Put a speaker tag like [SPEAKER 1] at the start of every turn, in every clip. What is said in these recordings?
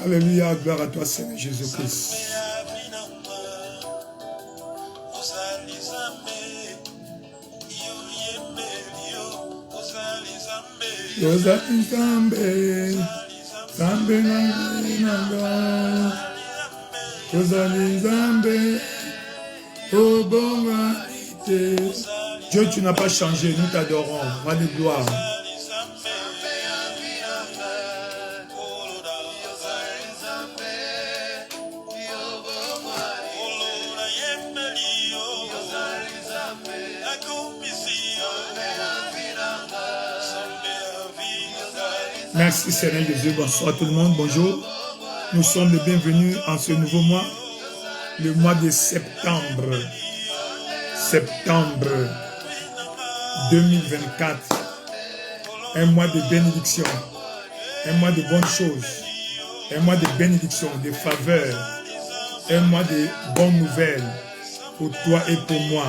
[SPEAKER 1] Alléluia, gloire à toi Seigneur Jésus-Christ. Dieu, tu n'as pas changé, nous t'adorons. Roi de gloire. Merci Seigneur Jésus, bonsoir tout le monde, bonjour. Nous sommes les bienvenus en ce nouveau mois, le mois de septembre. Septembre 2024. Un mois de bénédiction, un mois de bonnes choses, un mois de bénédiction, de faveur, un mois de bonnes nouvelles pour toi et pour moi.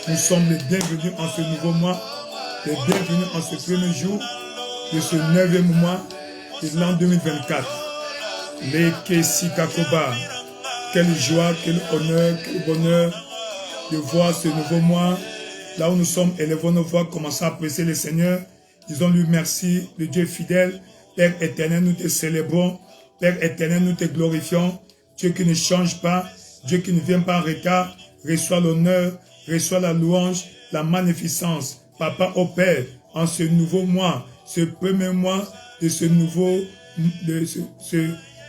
[SPEAKER 1] Nous sommes les bienvenus en ce nouveau mois, les bienvenus en ce premier jour de ce 9e mois de l'an 2024. Les Kesikakoba, quelle joie, quel honneur, quel bonheur de voir ce nouveau mois. Là où nous sommes, élevons nos voix, commençons à apprécier le Seigneur. Disons-lui merci, le Dieu fidèle. Père éternel, nous te célébrons. Père éternel, nous te glorifions. Dieu qui ne change pas, Dieu qui ne vient pas en retard, reçois l'honneur, reçois la louange, la magnificence. Papa, au Père, en ce nouveau mois, ce premier mois de ce nouveau, ce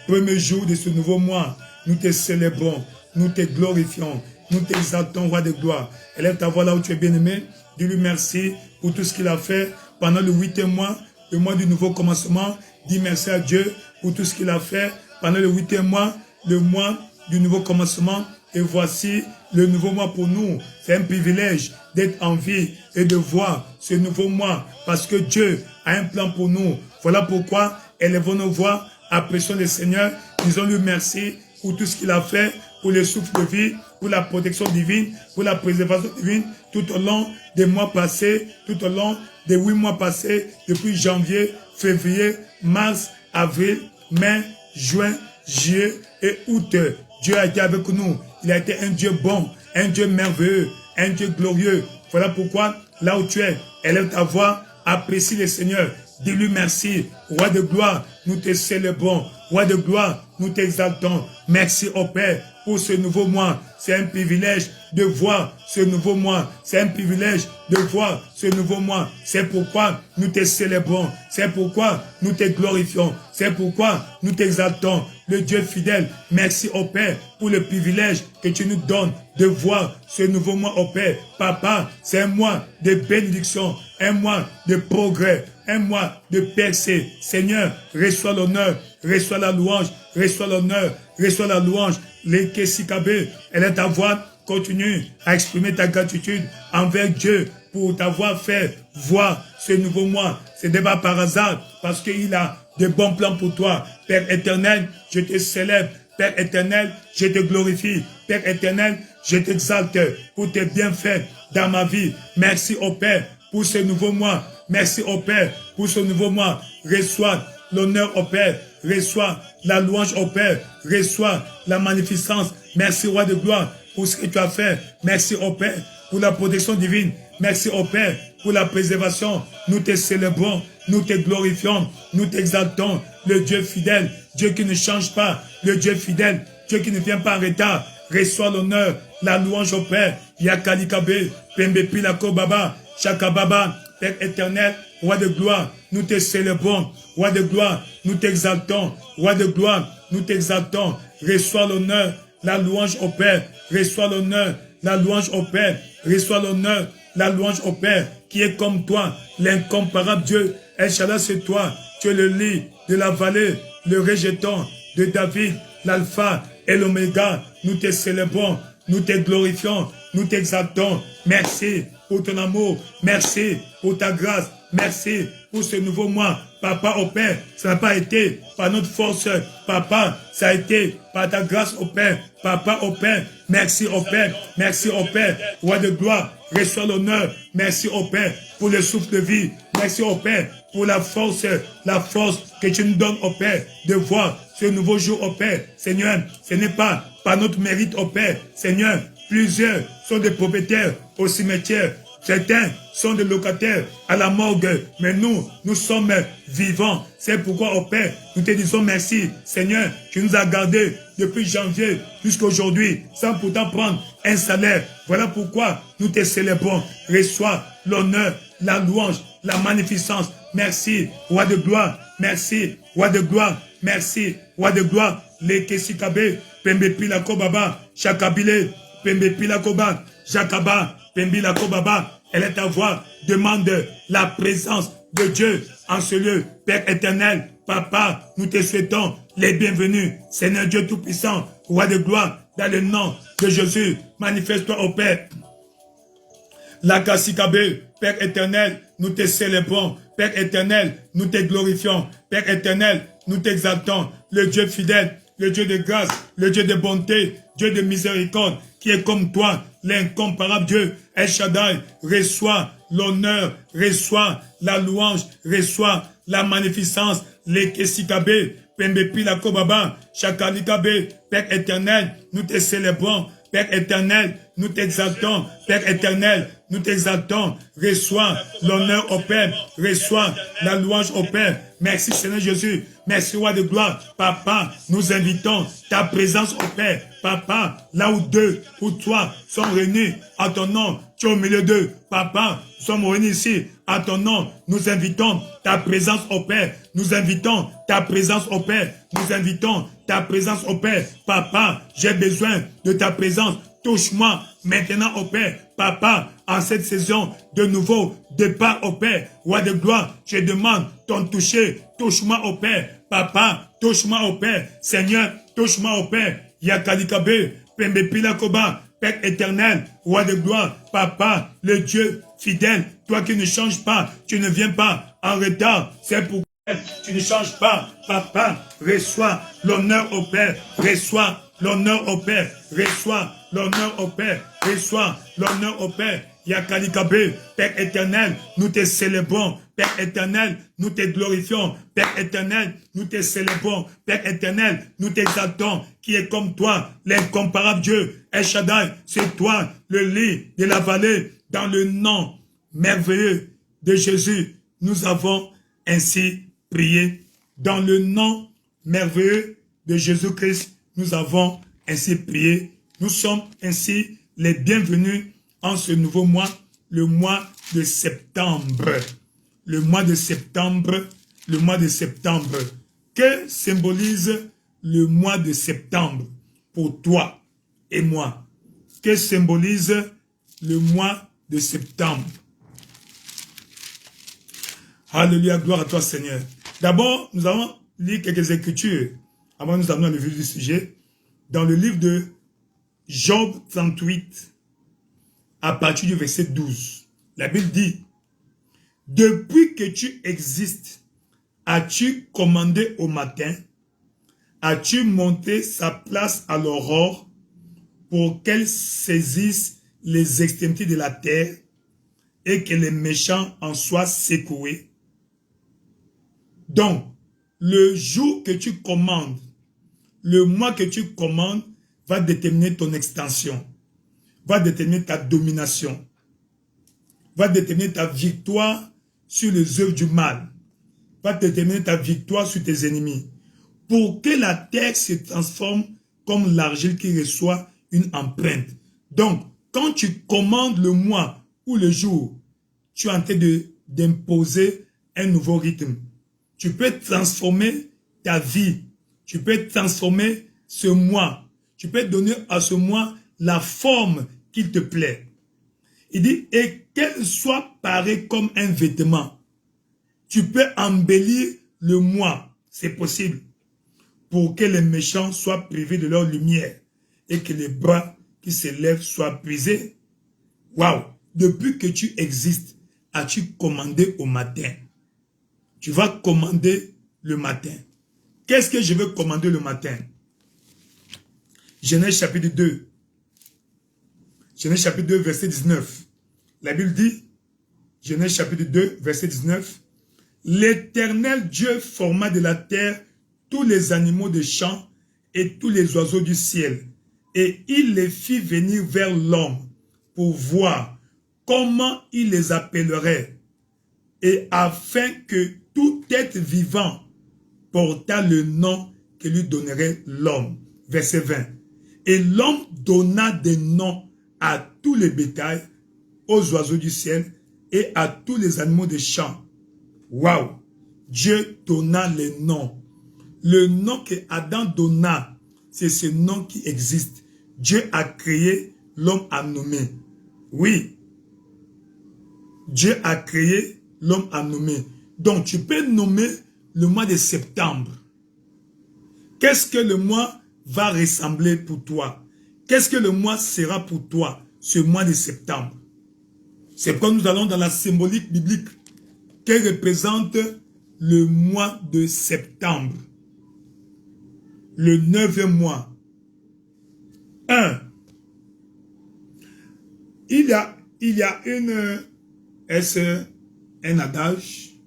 [SPEAKER 1] premier jour de ce nouveau mois, nous te célébrons, nous te glorifions, nous t'exaltons, roi de gloire. Élève ta voix là où tu es bien-aimé, dis-lui merci pour tout ce qu'il a fait pendant le 8e mois, le mois du nouveau commencement. Dis merci à Dieu pour tout ce qu'il a fait pendant le 8e mois, le mois du nouveau commencement. Et voici le nouveau mois pour nous. C'est un privilège d'être en vie et de voir ce nouveau mois parce que Dieu a un plan pour nous. Voilà pourquoi élevons nos voix, apprécions le Seigneur, disons-lui merci pour tout ce qu'il a fait, pour le souffle de vie, pour la protection divine, pour la préservation divine, tout au long des mois passés, tout au long des 8 mois passés, depuis janvier, février, mars, avril, mai, juin, juillet et août. Dieu a été avec nous. Il a été un Dieu bon, un Dieu merveilleux, un Dieu glorieux. Voilà pourquoi, là où tu es, élève ta voix, apprécie le Seigneur. Dis-lui merci. Roi de gloire, nous te célébrons. Roi de gloire, nous t'exaltons. Merci au Père pour ce nouveau mois. C'est un privilège de voir ce nouveau mois. C'est un privilège de voir ce nouveau mois. C'est pourquoi nous te célébrons. C'est pourquoi nous te glorifions. C'est pourquoi nous t'exaltons. Le Dieu fidèle, merci au Père pour le privilège que tu nous donnes de voir ce nouveau mois au Père. Papa, c'est un mois de bénédiction, un mois de progrès, un mois de percée. Seigneur, reçois l'honneur, reçois la louange, reçois l'honneur, reçois la louange. Les Kesikabe, elle est ta voix, continue à exprimer ta gratitude envers Dieu pour t'avoir fait voir ce nouveau mois. Ce n'est pas par hasard, parce qu'il a de bons plans pour toi. Père éternel, je te célèbre. Père éternel, je te glorifie. Père éternel, je t'exalte pour tes bienfaits dans ma vie. Merci au Père pour ce nouveau mois. Merci au Père pour ce nouveau mois. Reçois l'honneur au Père. Reçois la louange au Père. Reçois la magnificence. Merci, roi de gloire, pour ce que tu as fait. Merci au Père pour la protection divine. Merci au Père pour la préservation. Nous te célébrons, nous te glorifions, nous t'exaltons. Le Dieu fidèle, Dieu qui ne change pas, le Dieu fidèle, Dieu qui ne vient pas en retard. Reçois l'honneur, la louange au Père. Yakalikabe, Pembe Pilako Baba, Chakababa, Père éternel, roi de gloire, nous te célébrons. Roi de gloire, nous t'exaltons. Roi de gloire, nous t'exaltons. Reçois l'honneur, la louange au Père. Reçois l'honneur, la louange au Père. Reçois l'honneur, la louange au Père, qui est comme toi, l'incomparable Dieu. El Shaddai, c'est toi. Tu es le lit de la vallée, le rejeton de David, l'alpha et l'oméga. Nous te célébrons, nous te glorifions, nous t'exaltons. Merci pour ton amour, merci pour ta grâce, merci pour ce nouveau mois. Papa au Père, ça n'a pas été par notre force. Papa, ça a été par ta grâce au Père. Papa au Père, merci au Père, merci au Père. Roi de gloire, reçois l'honneur. Merci au Père pour le souffle de vie. Merci au Père pour la force que tu nous donnes au Père de voir ce nouveau jour au Père. Seigneur, ce n'est pas par notre mérite au Père. Seigneur, plusieurs sont des propriétaires au cimetière. Certains sont des locataires à la morgue, mais nous sommes vivants. C'est pourquoi, au Père, nous te disons merci. Seigneur, tu nous as gardés depuis janvier jusqu'à aujourd'hui, sans pourtant prendre un salaire. Voilà pourquoi nous te célébrons. Reçois l'honneur, la louange, la magnificence. Merci, roi de gloire. Merci, roi de gloire. Merci, roi de gloire. Les Kesikabe, Pembe Pilako Baba, Chakabile, Pembe Pilako Baba, Jakaba, Pembe Pilako Baba. Elle est ta voix, demande la présence de Dieu en ce lieu. Père éternel, Papa, nous te souhaitons les bienvenus. Seigneur Dieu Tout-Puissant, roi de gloire, dans le nom de Jésus, manifeste-toi au Père. La Kassikabe, Père éternel, nous te célébrons. Père éternel, nous te glorifions. Père éternel, nous t'exaltons. Le Dieu fidèle, le Dieu de grâce, le Dieu de bonté, Dieu de miséricorde, qui est comme toi, l'incomparable Dieu. El Shaddai, reçoit l'honneur, reçoit la louange, reçoit la magnificence. Les Kesikabe, Pembepi la Kobaba, Chakalikabe, Père éternel, nous te célébrons. Père éternel, nous t'exaltons. Père éternel, nous t'exaltons. Reçois l'honneur au Père. Reçois la louange au Père. Merci Seigneur Jésus. Merci roi de gloire. Papa, nous invitons ta présence au Père. Papa, là où deux ou trois sont réunis en ton nom, tu es au milieu d'eux. Papa, nous sommes réunis ici en ton nom. Nous invitons ta présence au Père. Nous invitons ta présence au Père. Nous invitons ta présence au Père. Papa, j'ai besoin de ta présence. Touche-moi maintenant au Père. Papa, en cette saison de nouveau départ au Père. Roi de gloire, je demande ton toucher. Touche-moi au Père. Papa, touche-moi au Père. Seigneur, touche-moi au Père. Yakalikabe, Pembepila Koba, Père éternel, roi de gloire, Papa, le Dieu fidèle, toi qui ne changes pas, tu ne viens pas en retard. C'est pourquoi tu ne changes pas. Papa, reçois l'honneur au Père. Reçois l'honneur au Père. Reçois l'honneur au Père. Reçois l'honneur au Père. Yakalikabe, Père éternel, nous te célébrons. Père éternel, nous te glorifions. Père éternel, nous te célébrons. Père éternel, nous t'exaltons. Qui est comme toi, l'incomparable Dieu. El Shaddai, c'est toi, le lit de la vallée. Dans le nom merveilleux de Jésus, nous avons ainsi prié. Dans le nom merveilleux de Jésus-Christ, nous avons ainsi prié. Nous sommes ainsi les bienvenus en ce nouveau mois, le mois de septembre. Le mois de septembre, le mois de septembre. Que symbolise le mois de septembre pour toi et moi? Que symbolise le mois de septembre? Alléluia, gloire à toi Seigneur. D'abord, nous allons lire quelques écritures avant de nous amener le vif du sujet. Dans le livre de Job 38, à partir du verset 12, la Bible dit: depuis que tu existes, as-tu commandé au matin? As-tu monté sa place à l'aurore pour qu'elle saisisse les extrémités de la terre et que les méchants en soient secoués? Donc, le jour que tu commandes, le mois que tu commandes va déterminer ton extension, va déterminer ta domination, va déterminer ta victoire sur les œuvres du mal, va déterminer ta victoire sur tes ennemis, pour que la terre se transforme comme l'argile qui reçoit une empreinte. Donc, quand tu commandes le mois ou le jour, tu es en train d'imposer un nouveau rythme. Tu peux transformer ta vie, tu peux transformer ce mois, tu peux donner à ce mois la forme qu'il te plaît. Il dit, et qu'elle soit parée comme un vêtement. Tu peux embellir le mois, c'est possible, pour que les méchants soient privés de leur lumière et que les bras qui se lèvent soient brisés. Waouh! Depuis que tu existes, as-tu commandé au matin? Tu vas commander le matin. Qu'est-ce que je veux commander le matin? Genèse chapitre 2. Genèse chapitre 2, verset 19. La Bible dit, Genèse chapitre 2, verset 19, l'Éternel Dieu forma de la terre tous les animaux des champs et tous les oiseaux du ciel, et il les fit venir vers l'homme pour voir comment il les appellerait, et afin que tout être vivant portât le nom que lui donnerait l'homme. Verset 20. Et l'homme donna des noms à tous les bétails, aux oiseaux du ciel et à tous les animaux des champs. Waouh! Dieu donna les noms. Le nom que Adam donna, c'est ce nom qui existe. Dieu a créé, l'homme a nommé. Oui. Dieu a créé, l'homme a nommé. Donc tu peux nommer le mois de septembre. Qu'est-ce que le mois va ressembler pour toi? Qu'est-ce que le mois sera pour toi, ce mois de septembre? C'est pourquoi nous allons dans la symbolique biblique qui représente le mois de septembre. Le 9e mois. 1. Il y a un adage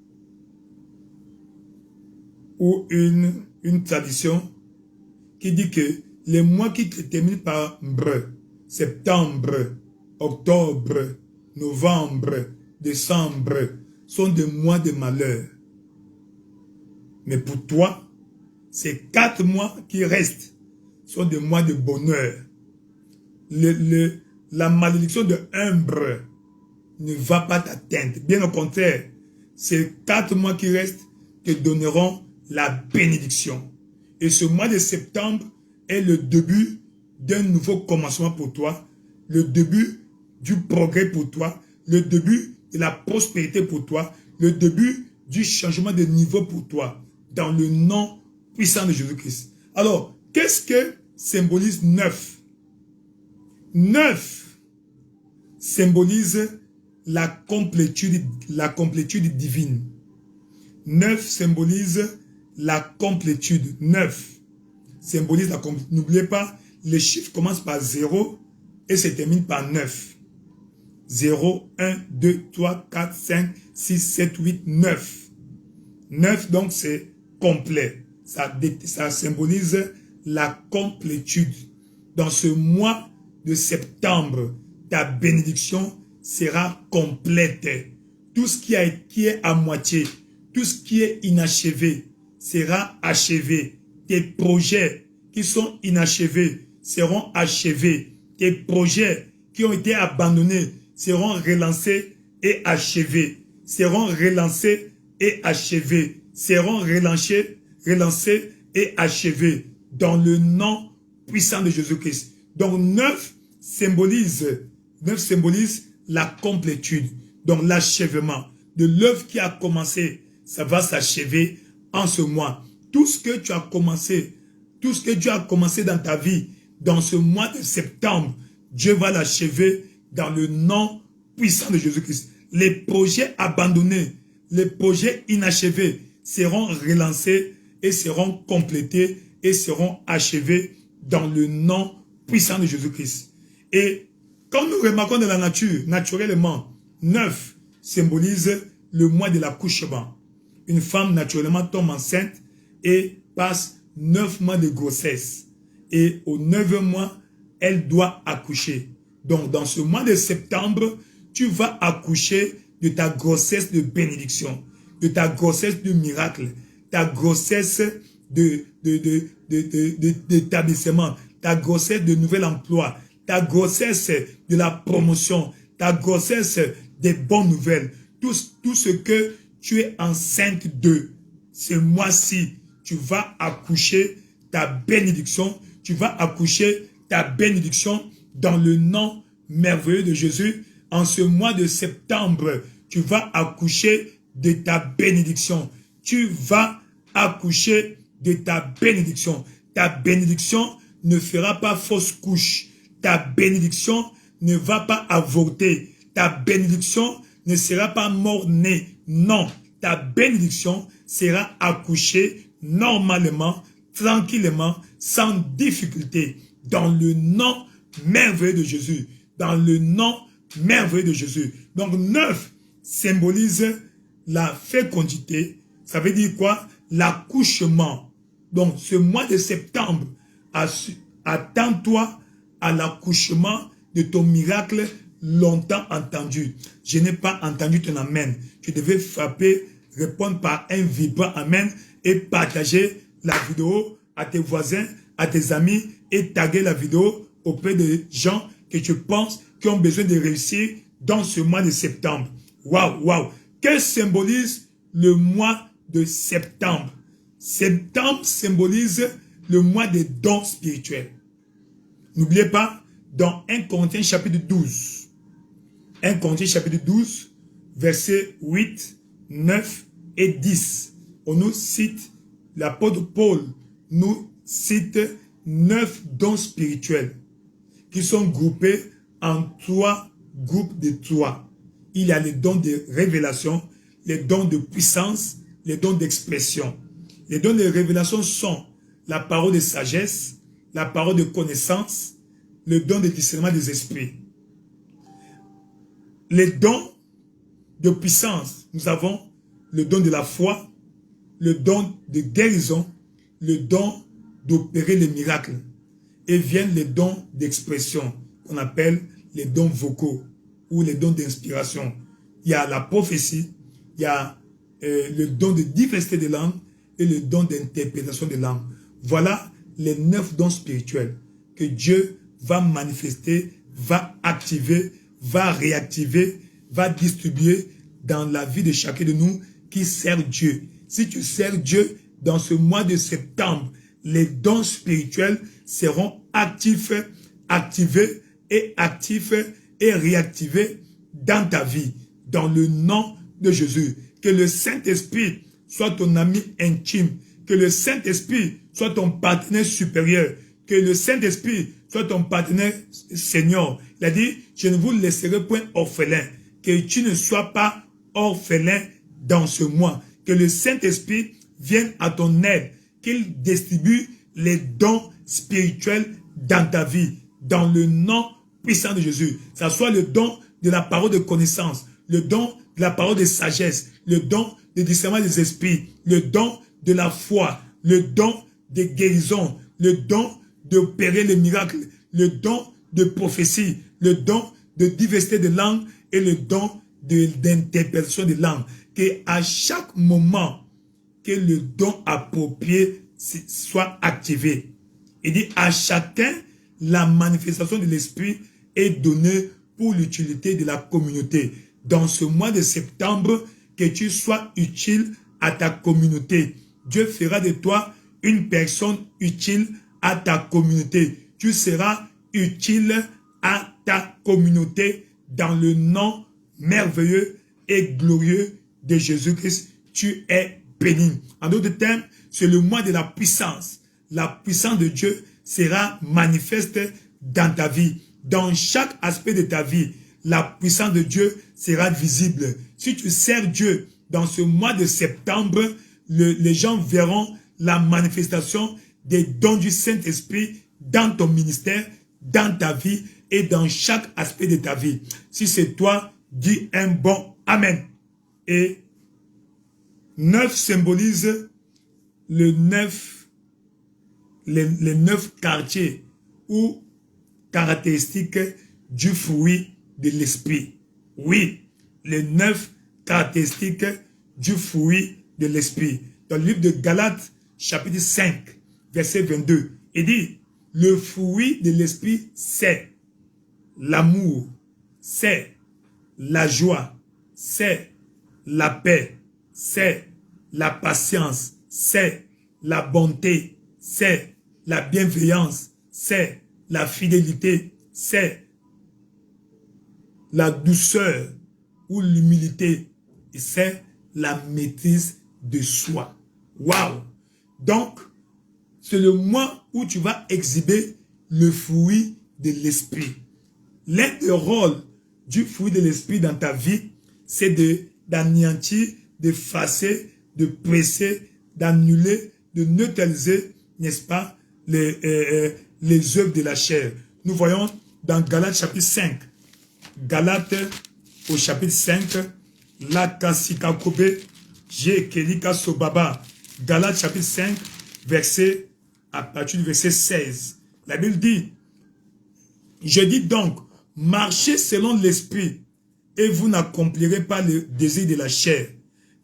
[SPEAKER 1] ou une tradition qui dit que les mois qui se terminent par bre, septembre, octobre, novembre, décembre, sont des mois de malheur. Mais pour toi, ces 4 mois qui restent sont des mois de bonheur. La malédiction de bre ne va pas t'atteindre. Bien au contraire, ces 4 mois qui restent te donneront la bénédiction. Et ce mois de septembre est le début d'un nouveau commencement pour toi, le début du progrès pour toi, le début de la prospérité pour toi, le début du changement de niveau pour toi, dans le nom puissant de Jésus-Christ. Alors, qu'est-ce que symbolise 9? 9 symbolise la complétude divine. 9 symbolise la complétude. 9 symbolise la complétude. N'oubliez pas, les chiffres commencent par 0 et se terminent par 9. 0, 1, 2, 3, 4, 5, 6, 7, 8, 9. 9, donc, c'est complet. Ça symbolise la complétude. Dans ce mois de septembre, ta bénédiction sera complète. Tout ce qui est à moitié, tout ce qui est inachevé sera achevé. Tes projets qui sont inachevés seront achevés. Tes projets qui ont été abandonnés seront relancés et achevés. Seront relancés et achevés. Seront relancés et achevés. Dans le nom puissant de Jésus-Christ. Donc 9 symbolise la complétude. Donc l'achèvement de l'œuvre qui a commencé, ça va s'achever en ce mois. Tout ce que tu as commencé, tout ce que Dieu a commencé dans ta vie, dans ce mois de septembre, Dieu va l'achever dans le nom puissant de Jésus-Christ. Les projets abandonnés, les projets inachevés seront relancés et seront complétés et seront achevés dans le nom puissant de Jésus-Christ. Et quand nous remarquons dans la nature, naturellement, 9 symbolise le mois de l'accouchement. Une femme naturellement tombe enceinte et passe 9 mois de grossesse. Et au 9e mois, elle doit accoucher. Donc dans ce mois de septembre, tu vas accoucher de ta grossesse de bénédiction, de ta grossesse de miracle, ta grossesse d'établissement, ta grossesse de nouvel emploi, ta grossesse de la promotion, ta grossesse des bonnes nouvelles, tout ce que tu es enceinte de. Ce mois-ci, tu vas accoucher ta bénédiction, tu vas accoucher ta bénédiction dans le nom merveilleux de Jésus, En ce mois de septembre, tu vas accoucher de ta bénédiction. Tu vas accoucher de ta bénédiction. Ta bénédiction ne fera pas fausse couche. Ta bénédiction ne va pas avorter. Ta bénédiction ne sera pas mort-né. Non, ta bénédiction sera accouchée normalement, tranquillement, sans difficulté. Dans le nom merveilleux de Jésus. Dans le nom merveilleux de Jésus. Donc 9 symbolise la fécondité. Ça veut dire quoi? L'accouchement. Donc ce mois de septembre, attends-toi à l'accouchement de ton miracle longtemps entendu. Je n'ai pas entendu ton amen. Tu devais frapper, répondre par un vibrant amen et partager la vidéo à tes voisins, à tes amis et taguer la vidéo auprès des gens que tu penses qui ont besoin de réussir dans ce mois de septembre. Waouh, waouh. Que symbolise le mois de septembre? Septembre symbolise le mois des dons spirituels. N'oubliez pas, dans 1 Corinthiens chapitre 12, 1 Corinthiens chapitre 12, versets 8, 9 et 10, on nous cite, l'apôtre Paul nous cite 9 dons spirituels qui sont groupés en 3 groupes de 3. Il y a les dons de révélation, les dons de puissance, les dons d'expression. Les dons de révélation sont la parole de sagesse, la parole de connaissance, le don de discernement des esprits. Les dons de puissance, nous avons le don de la foi, le don de guérison, le don d'opérer les miracles. Et viennent les dons d'expression, qu'on appelle les dons vocaux ou les dons d'inspiration. Il y a la prophétie, il y a le don de diversité des langues et le don d'interprétation des langues. Voilà les 9 dons spirituels que Dieu va manifester, va activer, va réactiver, va distribuer dans la vie de chacun de nous qui sert Dieu. Si tu sers Dieu dans ce mois de septembre, les dons spirituels seront actifs, activés et réactivés dans ta vie, dans le nom de Jésus. Que le Saint-Esprit soit ton ami intime, que le Saint-Esprit soit ton partenaire supérieur, que le Saint-Esprit soit ton partenaire Seigneur. Il a dit, je ne vous laisserai point orphelin, que tu ne sois pas orphelin dans ce mois, que le Saint-Esprit vienne à ton aide, qu'il distribue les dons spirituels dans ta vie, dans le nom puissant de Jésus. Ça soit le don de la parole de connaissance, le don de la parole de sagesse, le don de discernement des esprits, le don de la foi, le don de guérison, le don d'opérer les miracles, le don de prophétie, le don de diversité de langues et le don d'interprétation de langues. Qu'à chaque moment que le don approprié soit activé. Il dit à chacun la manifestation de l'esprit est donnée pour l'utilité de la communauté. Dans ce mois de septembre, que tu sois utile à ta communauté. Dieu fera de toi une personne utile à ta communauté. Tu seras utile à ta communauté dans le nom merveilleux et glorieux de Jésus-Christ. Tu es béni. En d'autres termes, c'est le mois de la puissance. La puissance de Dieu sera manifeste dans ta vie. Dans chaque aspect de ta vie, la puissance de Dieu sera visible. Si tu sers Dieu dans ce mois de septembre, les gens verront la manifestation des dons du Saint-Esprit dans ton ministère, dans ta vie et dans chaque aspect de ta vie. Si c'est toi, dis un bon Amen. Et 9 symbolise les 9 quartiers ou caractéristiques du fruit de l'esprit. Oui, les 9 caractéristiques du fruit de l'esprit. Dans le livre de Galates, chapitre 5, verset 22, il dit, le fruit de l'esprit, c'est l'amour, c'est la joie, c'est la paix, c'est la patience, c'est la bonté, c'est la bienveillance, c'est la fidélité, c'est la douceur ou l'humilité. Et c'est la maîtrise de soi. Waouh! Donc, c'est le mois où tu vas exhiber le fruit de l'esprit. L'un des rôles du fruit de l'esprit dans ta vie, c'est d'anéantir, d'effacer, de presser, d'annuler, de neutraliser, n'est-ce pas, les œuvres de la chair. Nous voyons dans Galates chapitre 5. Galates au chapitre 5, la Kasikakobe, Jekelika Sobaba. Galates chapitre 5, verset, à partir du verset 16. La Bible dit, je dis donc, marchez selon l'esprit et vous n'accomplirez pas le désir de la chair.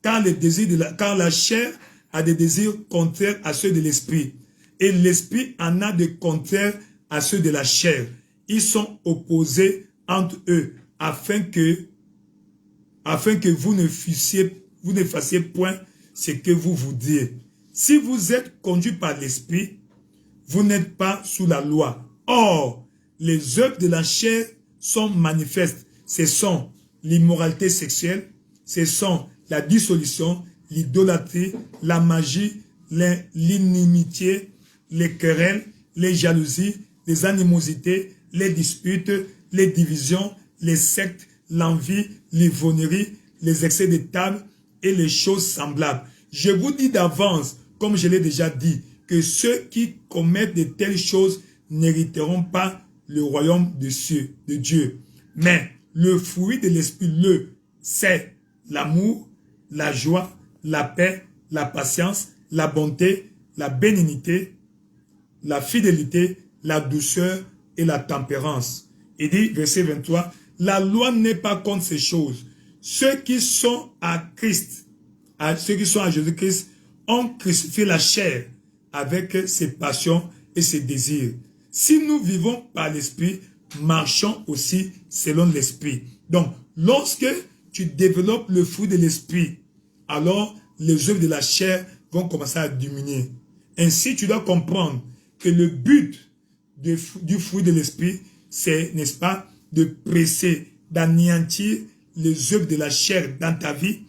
[SPEAKER 1] Car la chair a des désirs contraires à ceux de l'esprit. Et l'esprit en a des contraires à ceux de la chair. Ils sont opposés entre eux afin que vous ne fassiez point ce que vous voudriez. Si vous êtes conduit par l'esprit, vous n'êtes pas sous la loi. Or, les œuvres de la chair sont manifestes. Ce sont l'immoralité sexuelle, ce sont la dissolution, l'idolâtrie, la magie, l'inimitié, les querelles, les jalousies, les animosités, les disputes, les divisions, les sectes, l'envie, l'ivonnerie, les excès de table et les choses semblables. Je vous dis d'avance, comme je l'ai déjà dit, que ceux qui commettent de telles choses n'hériteront pas le royaume de Dieu. Mais le fruit de l'esprit, c'est l'amour, la joie, la paix, la patience, la bonté, la bénignité, la fidélité, la douceur et la tempérance. Il dit, verset 23, la loi n'est pas contre ces choses. Ceux qui sont à Christ, ceux qui sont à Jésus-Christ, ont crucifié la chair avec ses passions et ses désirs. Si nous vivons par l'esprit, marchons aussi selon l'esprit. Donc, lorsque tu développes le fruit de l'esprit, alors les œuvres de la chair vont commencer à diminuer. Ainsi, tu dois comprendre que le but du fruit de l'esprit, c'est, n'est-ce pas, de presser, d'anéantir les œuvres de la chair dans ta vie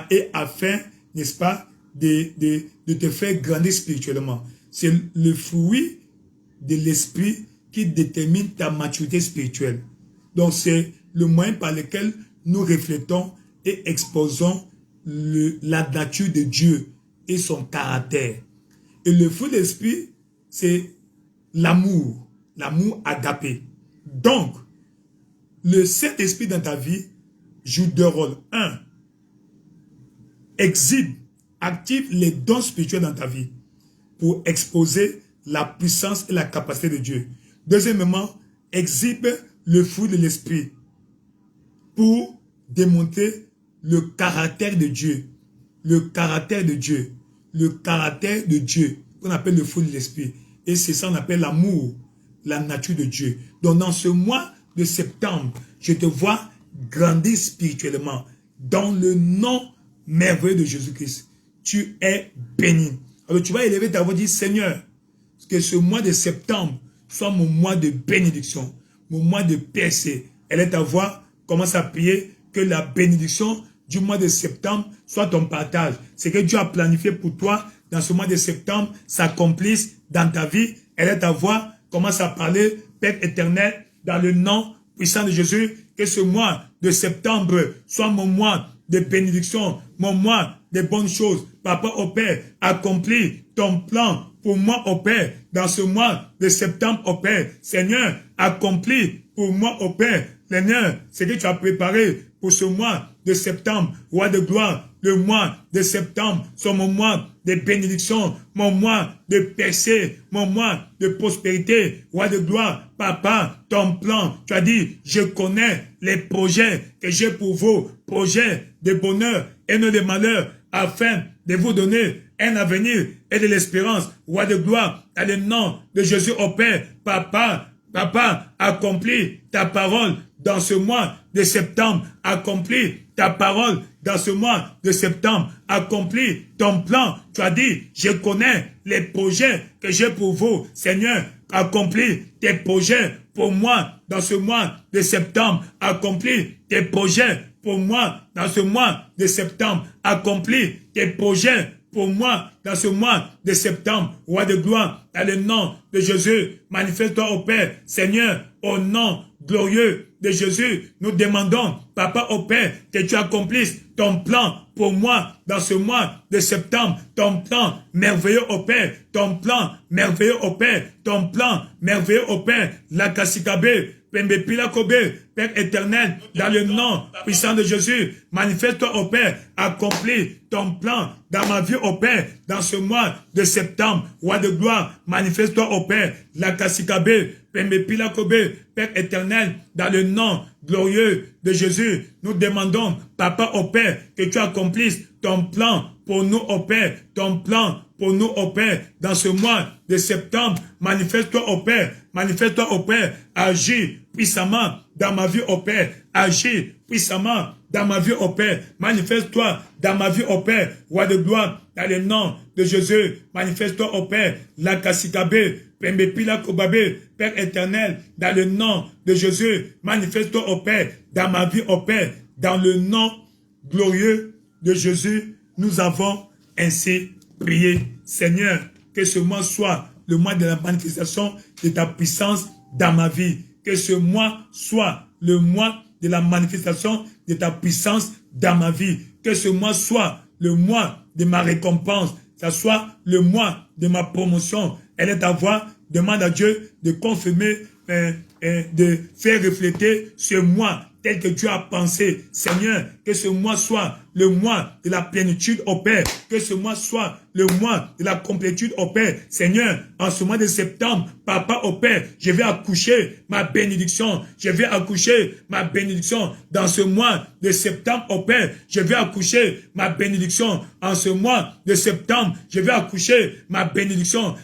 [SPEAKER 1] et afin, n'est-ce pas, de te faire grandir spirituellement. C'est le fruit de l'esprit qui détermine ta maturité spirituelle. Donc, c'est le moyen par lequel nous reflétons et exposons la nature de Dieu et son caractère. Et le fruit de l'esprit, c'est l'amour, l'amour agapé. Donc, le Saint-Esprit dans ta vie joue deux rôles. Un, active les dons spirituels dans ta vie pour exposer la puissance et la capacité de Dieu. Deuxièmement, exhibe le fruit de l'esprit pour démontrer le caractère de Dieu. Le caractère de Dieu. Le caractère de Dieu qu'on appelle le fruit de l'esprit. Et c'est ça qu'on appelle l'amour, la nature de Dieu. Donc dans ce mois de septembre, je te vois grandir spirituellement dans le nom merveilleux de Jésus-Christ. Tu es béni. Alors tu vas élever ta voix et dire, Seigneur, que ce mois de septembre soit mon mois de bénédiction, mon mois de percée. Élève ta voix, commence à prier que la bénédiction du mois de septembre soit ton partage. Ce que Dieu a planifié pour toi dans ce mois de septembre s'accomplisse dans ta vie. Élève ta voix, commence à parler, Père éternel, dans le nom puissant de Jésus, que ce mois de septembre soit mon mois de bénédiction, mon mois de bonnes choses. Papa, au Père, accomplis ton plan pour moi, au Père, dans ce mois de septembre, au Père. Seigneur, accomplis pour moi, au Père, Seigneur, ce que tu as préparé pour ce mois de septembre, roi de gloire, le mois de septembre, c'est mon mois de bénédiction, mon mois de percée, mon mois de prospérité, roi de gloire, papa, ton plan, tu as dit, je connais les projets que j'ai pour vous, projets de bonheur et non de malheur, afin de vous donner un avenir et de l'espérance, roi de gloire, dans le nom de Jésus au Père, papa, accomplis ta parole dans ce mois de septembre, accomplis ta parole dans ce mois de septembre, accomplis ton plan. Tu as dit, je connais les projets que j'ai pour vous, Seigneur, accomplis tes projets pour moi dans ce mois de septembre. Accomplis tes projets pour moi dans ce mois de septembre. Accomplis tes projets pour moi dans ce mois de septembre. Roi de gloire, dans le nom de Jésus, manifeste-toi au Père. Seigneur, au nom glorieux de Jésus, nous demandons, Papa au Père, que tu accomplisses ton plan pour moi dans ce mois de septembre. Ton plan merveilleux au Père, ton plan merveilleux au Père, ton plan merveilleux au Père. La Kassikabe, Pembe Pila Kobe, Père éternel, dans le nom puissant de Jésus, manifeste-toi au Père, accomplis ton plan dans ma vie au Père, dans ce mois de septembre. Roi de gloire, manifeste-toi au Père, la Kassikabe, Pembe Pila Kobe, Père éternel, dans le nom glorieux de Jésus, nous demandons, Papa au Père, que tu accomplisses ton plan pour nous au Père, ton plan pour nous au Père, dans ce mois de septembre. Manifeste-toi au Père, manifeste-toi au Père, agis puissamment dans ma vie au Père, agis puissamment dans ma vie au Père, manifeste-toi dans ma vie au Père, roi de gloire, dans le nom de Jésus, manifeste-toi au Père, la Kassikabe, Pembe Pila Kobabe, Père éternel, dans le nom de Jésus, manifeste-toi au Père, dans ma vie au Père, dans le nom glorieux de Jésus, nous avons ainsi prié. Seigneur, que ce mois soit le mois de la manifestation de ta puissance dans ma vie, que ce mois soit le mois de la manifestation de ta puissance dans ma vie, que ce mois soit le mois de ma récompense, que ce soit le mois de ma promotion. Elle est ta voix, demande à Dieu de confirmer, de faire refléter ce mois tel que tu as pensé. Seigneur, que ce mois soit le mois de la plénitude au Père, que ce mois soit le mois de la complétude au Père. Seigneur, en ce mois de septembre, Papa au Père, je vais accoucher ma bénédiction, je vais accoucher ma bénédiction dans ce mois de septembre au Père, je vais accoucher ma bénédiction en ce mois de septembre, je vais accoucher ma bénédiction,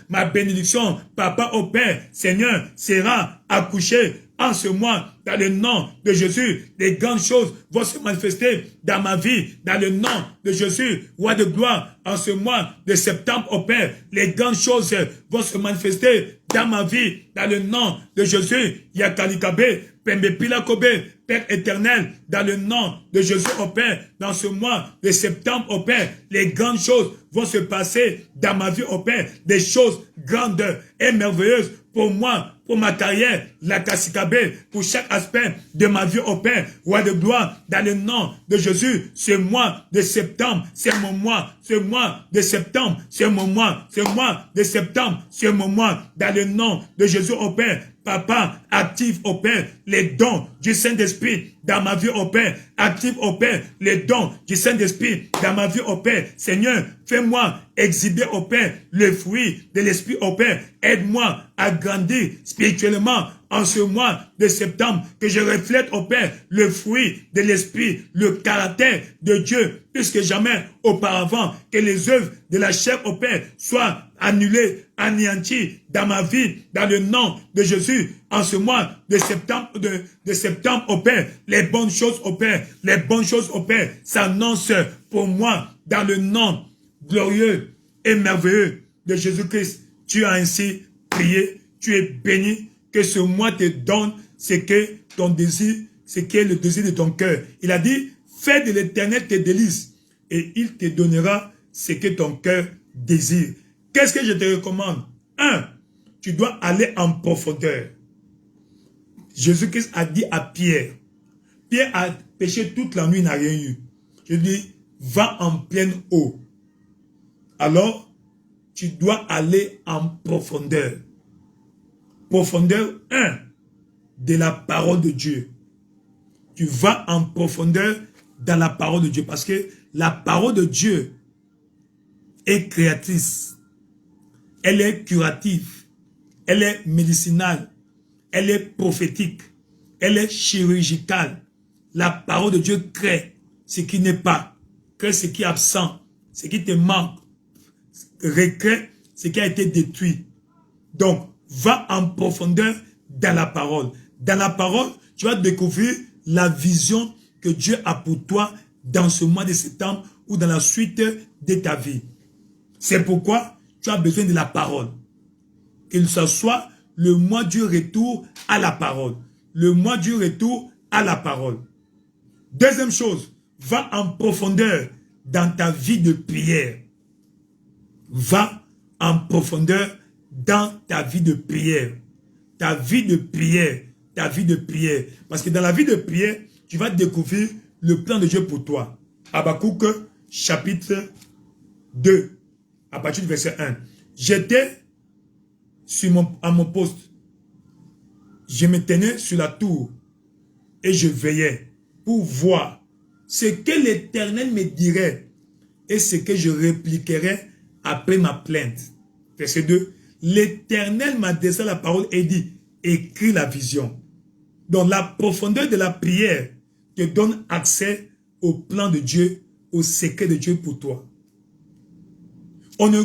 [SPEAKER 1] Papa au Père, Seigneur, sera accouché en ce mois, dans le nom de Jésus, les grandes choses vont se manifester dans ma vie, dans le nom de Jésus, roi de gloire, en ce mois de septembre au Père, les grandes choses vont se manifester dans ma vie, dans le nom de Jésus, Yakalikabe, Pembe Pila Kobe, Père éternel, dans le nom de Jésus au Père, dans ce mois de septembre au Père, les grandes choses vont se passer dans ma vie au Père, des choses grandes et merveilleuses pour moi, pour ma carrière, la Kassikabe, pour chaque aspect de ma vie au Père, roi de gloire, dans le nom de Jésus, ce mois de septembre, c'est mon mois, ce mois de septembre, c'est mon mois, ce mois de septembre, c'est mon mois, dans le nom de Jésus au Père. Papa, active au Père les dons du Saint-Esprit dans ma vie au Père. Active au Père les dons du Saint-Esprit dans ma vie au Père. Seigneur, fais-moi exhiber au Père le fruit de l'Esprit au Père. Aide-moi à grandir spirituellement en ce mois de septembre, que je reflète au Père le fruit de l'Esprit, le caractère de Dieu, plus que jamais auparavant, que les œuvres de la chair au Père soient annulées, anéanties dans ma vie, dans le nom de Jésus, en ce mois de septembre au Père, les bonnes choses au Père, les bonnes choses au Père s'annoncent pour moi dans le nom glorieux et merveilleux de Jésus-Christ. Tu as ainsi prié, tu es béni, que ce mois te donne ce que ton désir, ce qui est le désir de ton cœur. Il a dit, fais de l'Éternel tes délices et il te donnera ce que ton cœur désire. Qu'est-ce que je te recommande? 1. Tu dois aller en profondeur. Jésus-Christ a dit à Pierre, Pierre a péché toute la nuit, n'a rien eu. Je dis, va en pleine eau. Alors, tu dois aller en profondeur. Profondeur 1 de la parole de Dieu. Tu vas en profondeur dans la parole de Dieu parce que la parole de Dieu est créatrice. Elle est curative. Elle est médicinale. Elle est prophétique. Elle est chirurgicale. La parole de Dieu crée ce qui n'est pas, crée ce qui est absent, ce qui te manque, recrée ce qui a été détruit. Donc, va en profondeur dans la parole. Dans la parole, tu vas découvrir la vision que Dieu a pour toi dans ce mois de septembre ou dans la suite de ta vie. C'est pourquoi tu as besoin de la parole. Qu'il soit le mois du retour à la parole. Le mois du retour à la parole. Deuxième chose, va en profondeur dans ta vie de prière. Va en profondeur dans ta vie de prière. Ta vie de prière. Ta vie de prière. Parce que dans la vie de prière, tu vas découvrir le plan de Dieu pour toi. Habakkuk, chapitre 2, à partir du verset 1. J'étais à mon poste. Je me tenais sur la tour et je veillais pour voir ce que l'Éternel me dirait et ce que je répliquerais après ma plainte. Verset 2. L'Éternel m'adressa la parole et dit, écris la vision. Donc la profondeur de la prière te donne accès au plan de Dieu, au secret de Dieu pour toi. On ne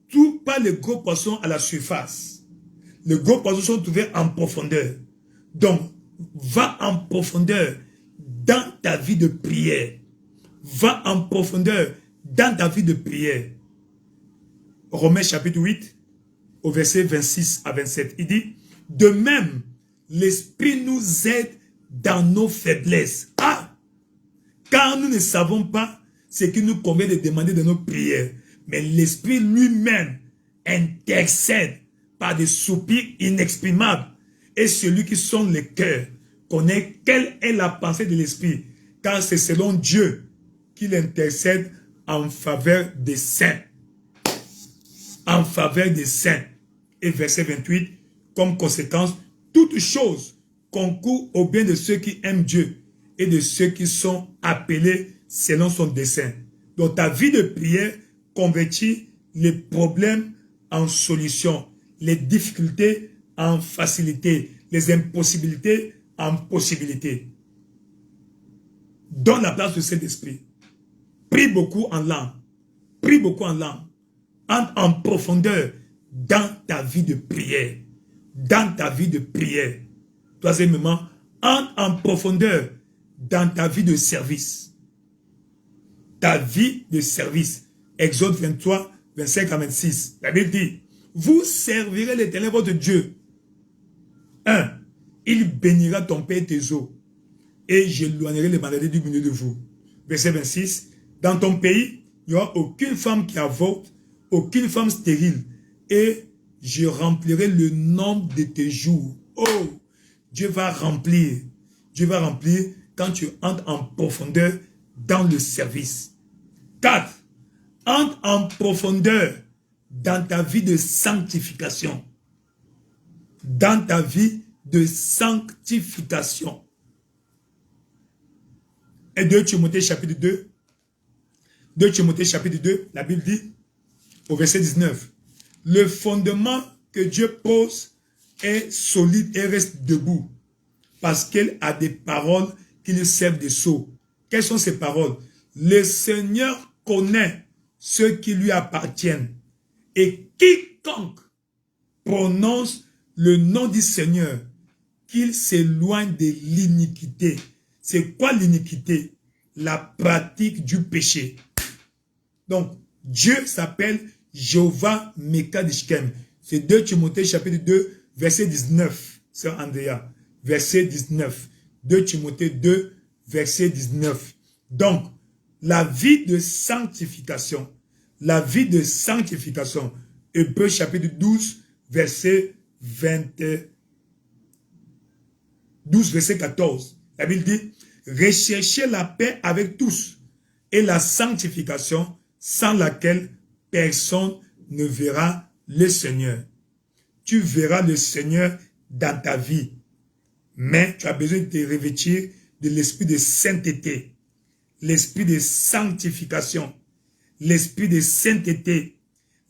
[SPEAKER 1] trouve pas les gros poissons à la surface. Les gros poissons sont trouvés en profondeur. Donc, va en profondeur dans ta vie de prière. Va en profondeur dans ta vie de prière. Romains chapitre 8, au verset 26 à 27, il dit, de même, l'Esprit nous aide dans nos faiblesses. Ah! Car nous ne savons pas ce qu'il nous convient de demander dans nos prières. Mais l'Esprit lui-même intercède par des soupirs inexprimables. Et celui qui sonde les cœurs connaît quelle est la pensée de l'Esprit. Car c'est selon Dieu qu'il intercède en faveur des saints. En faveur des saints. Et verset 28, comme conséquence, toute chose concourt au bien de ceux qui aiment Dieu et de ceux qui sont appelés selon son dessein. Donc ta vie de prière convertit les problèmes en solutions, les difficultés en facilité, les impossibilités en possibilités. Donne la place de cet esprit. Prie beaucoup en langue. Prie beaucoup en langue. Entre en profondeur dans ta vie de prière. Dans ta vie de prière. Troisièmement, entre en profondeur dans ta vie de service. Ta vie de service. Exode 23, 25 à 26. La Bible dit, vous servirez l'Éternel votre Dieu. 1. Il bénira ton père et tes eaux. Et j'éloignerai les maladies du milieu de vous. Verset 26. Dans ton pays, il n'y aura aucune femme qui avorte, aucune femme stérile. Et je remplirai le nombre de tes jours. Oh! Dieu va remplir. Dieu va remplir quand tu entres en profondeur dans le service. 4. Entre en profondeur dans ta vie de sanctification. Dans ta vie de sanctification. Et 2 Timothée chapitre 2. 2 Timothée chapitre 2, la Bible dit, au verset 19, le fondement que Dieu pose est solide et reste debout, parce qu'elle a des paroles qui lui servent de sceau. Quelles sont ces paroles? Le Seigneur connaît ceux qui lui appartiennent, et quiconque prononce le nom du Seigneur, qu'il s'éloigne de l'iniquité. C'est quoi l'iniquité? La pratique du péché. Donc, Dieu s'appelle Jéhovah Mekadishkem. C'est 2 Timothée chapitre 2, verset 19. C'est Andrea. Verset 19. 2 Timothée 2, verset 19. Donc, la vie de sanctification. La vie de sanctification. Hébreux chapitre 12, verset 12, verset 14. La Bible dit, recherchez la paix avec tous et la sanctification sans laquelle personne ne verra le Seigneur. Tu verras le Seigneur dans ta vie, mais tu as besoin de te revêtir de l'esprit de sainteté, l'esprit de sanctification, l'esprit de sainteté,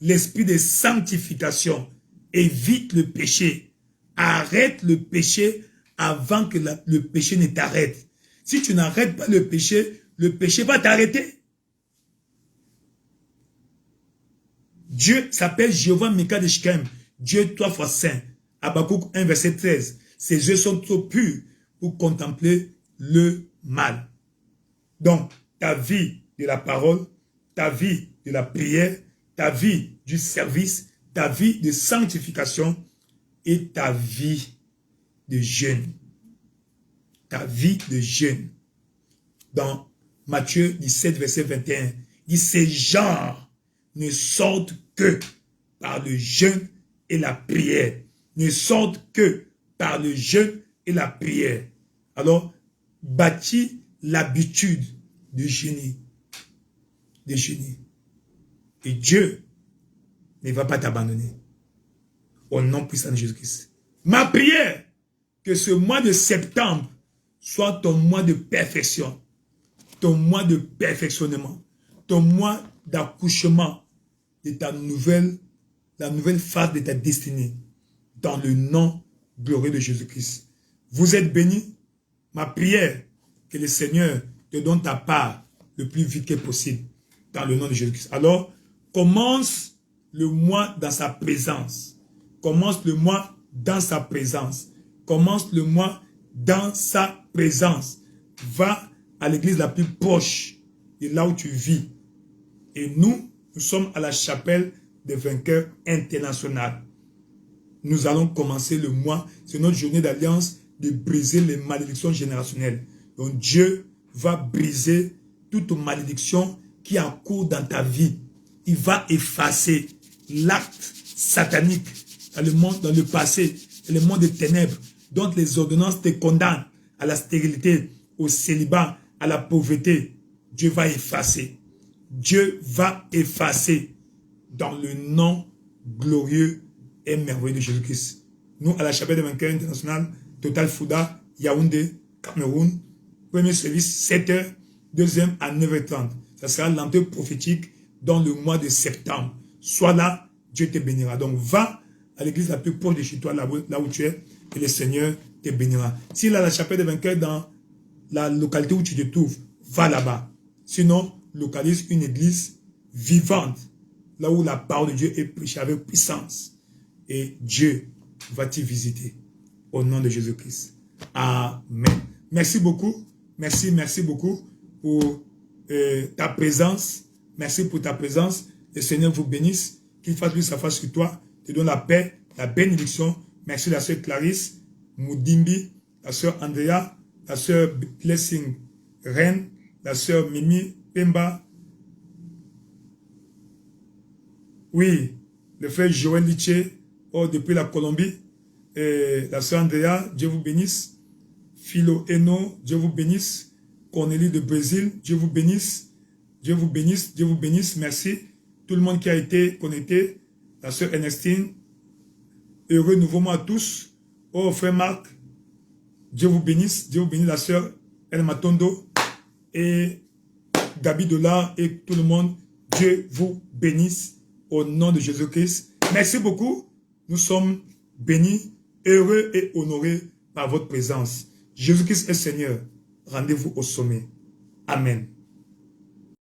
[SPEAKER 1] l'esprit de sanctification. Évite le péché. Arrête le péché avant que le péché ne t'arrête. Si tu n'arrêtes pas le péché va t'arrêter. Dieu s'appelle Jéhovah Mekadishkem. Dieu 3 fois saint. Habakkuk 1 verset 13. Ses yeux sont trop purs pour contempler le mal. Donc, ta vie de la parole, ta vie de la prière, ta vie du service, ta vie de sanctification et ta vie de jeûne. Ta vie de jeûne. Dans Matthieu 17, verset 21, il dit, ces gens ne sortent que par le jeûne et la prière. Ne sortent que par le jeûne et la prière. Alors, bâtis l'habitude de jeûner. De jeûner. Et Dieu ne va pas t'abandonner. Au nom puissant de Jésus-Christ. Ma prière, que ce mois de septembre soit ton mois de perfection, ton mois de perfectionnement, ton mois d'accouchement de ta la nouvelle phase de ta destinée, dans le nom glorieux de Jésus-Christ. Vous êtes bénis. Ma prière, que le Seigneur te donne ta part le plus vite que possible, dans le nom de Jésus-Christ. Alors, commence le mois dans sa présence. Commence le mois dans sa présence. Commence le mois dans sa présence. Va à l'église la plus proche de là où tu vis. Et nous sommes à la chapelle des vainqueurs internationales. Nous allons commencer le mois, c'est notre journée d'alliance, de briser les malédictions générationnelles. Donc Dieu va briser toute malédiction qui est en cours dans ta vie. Il va effacer l'acte satanique dans le monde, dans le passé, dans le monde des ténèbres, dont les ordonnances te condamnent à la stérilité, au célibat, à la pauvreté. Dieu va effacer. Dieu va effacer dans le nom glorieux et merveilleux de Jésus-Christ. Nous, à la chapelle des vainqueurs internationale, Total Fouda, Yaoundé, Cameroun, premier service, 7h, deuxième à 9h30. Ça sera l'entrée prophétique dans le mois de septembre. Sois là, Dieu te bénira. Donc, va à l'église la plus proche de chez toi, là où tu es, et le Seigneur te bénira. S'il a la chapelle des vainqueurs dans la localité où tu te trouves, va là-bas. Sinon, localise une église vivante, là où la parole de Dieu est prêchée avec puissance. Et Dieu va t'y visiter. Au nom de Jésus-Christ. Amen. Merci beaucoup. Merci beaucoup pour ta présence. Merci pour ta présence. Le Seigneur vous bénisse. Qu'il fasse lui sa face sur toi. Te donne la paix, la bénédiction. Merci la sœur Clarisse, Moudimbi, la sœur Andrea, la sœur Blessing Rennes, la sœur Mimi Pemba. Oui, le frère Joël Litché, depuis la Colombie. Et la sœur Andrea, Dieu vous bénisse. Philo Eno, Dieu vous bénisse. Cornélie de Brésil, Dieu vous bénisse. Dieu vous bénisse, Dieu vous bénisse. Merci. Tout le monde qui a été connecté. La sœur Ernestine, heureux nouveau mois à tous. Oh, frère Marc, Dieu vous bénisse. Dieu vous bénisse. La sœur El Matondo et Gabi Dola et tout le monde. Dieu vous bénisse au nom de Jésus-Christ. Merci beaucoup. Nous sommes bénis, heureux et honorés par votre présence. Jésus-Christ est Seigneur. Rendez-vous au sommet. Amen.